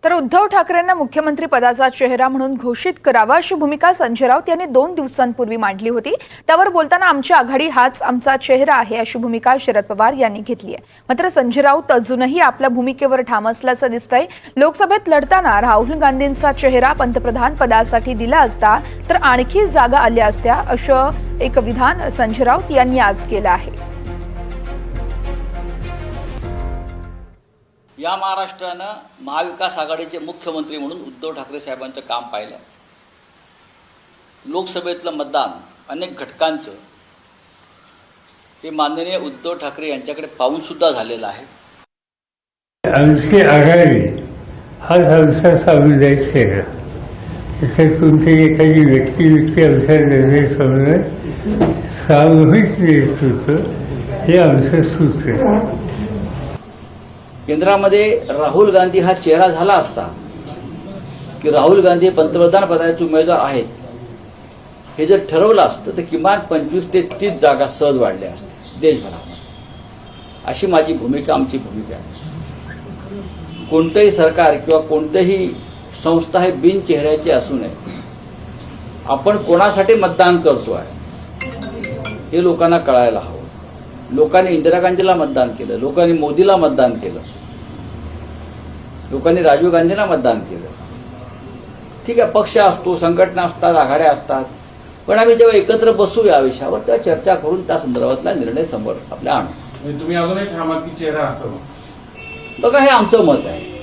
तर उद्धव ठाकरेंना मुख्यमंत्री पदाचा चेहरा म्हणून घोषित करावा अशी भूमिका संजय राऊत यांनी 2 दिवसांपूर्वी मांडली होती। त्यावर बोलताना आमची आघाडी हाच आमचा चेहरा आहे अशी भूमिका शरद पवार यांनी घेतली आहे। मात्र संजय राऊत अजूनही आपल्या भूमिकेवर ठाम असल्याचं दिसतंय। लोकसभेत लढताना राहुल गांधींचा चेहरा पंतप्रधान पदासाठी दिला असता तर आणखी जागा आल्या असत्या असं एक विधान संजय राऊत यांनी आज केलं आहे। या महाराष्ट्रानं महाविकास आघाडीचे मुख्यमंत्री म्हणून उद्धव ठाकरे साहेबांचं काम पाहिलं। लोकसभेतलं मतदान अनेक घटकांचं हे माननीय उद्धव ठाकरे यांच्याकडे पाहून सुद्धा झालेलं आहे। आमची आघाडी हा आमचा सामुदायिक चेहरा, तसेच कोणत्याही एखादी व्यक्ती आमचा निर्णय समजणं सामूहिक नेतृत्व हे आमचं सूत्र आहे। केंद्रामध्ये राहुल गांधी हा चेहरा झाला असता की राहुल गांधी पंतप्रधान पदाचे उमेदवार आहेत हे जर ठरवलं असतं तर किमान 25 ते 30 जागा सहज वाढल्या असत्या देशभरामध्ये, अशी माझी भूमिका, आमची भूमिका आहे। कोणतंही सरकार किंवा कोणतीही संस्था हे बिन चेहऱ्याची असू नये। आपण कोणासाठी मतदान करतोय हे लोकांना कळायला हवं। लोकांनी इंदिरा गांधीला मतदान केलं, लोकांनी मोदीला मतदान केलं, लोकांनी राजीव गांधींना मतदान केलं। ठीक आहे, पक्ष असतो, संघटना असतात, आघाड्या असतात, पण आम्ही जेव्हा एकत्र बसू या विषयावर तेव्हा चर्चा करून त्या संदर्भातला निर्णय समोर आपल्या आणू। तुम्ही अजूनही ठाम आहात की चेहरा असावा? बघा, हे आमचं मत आहे।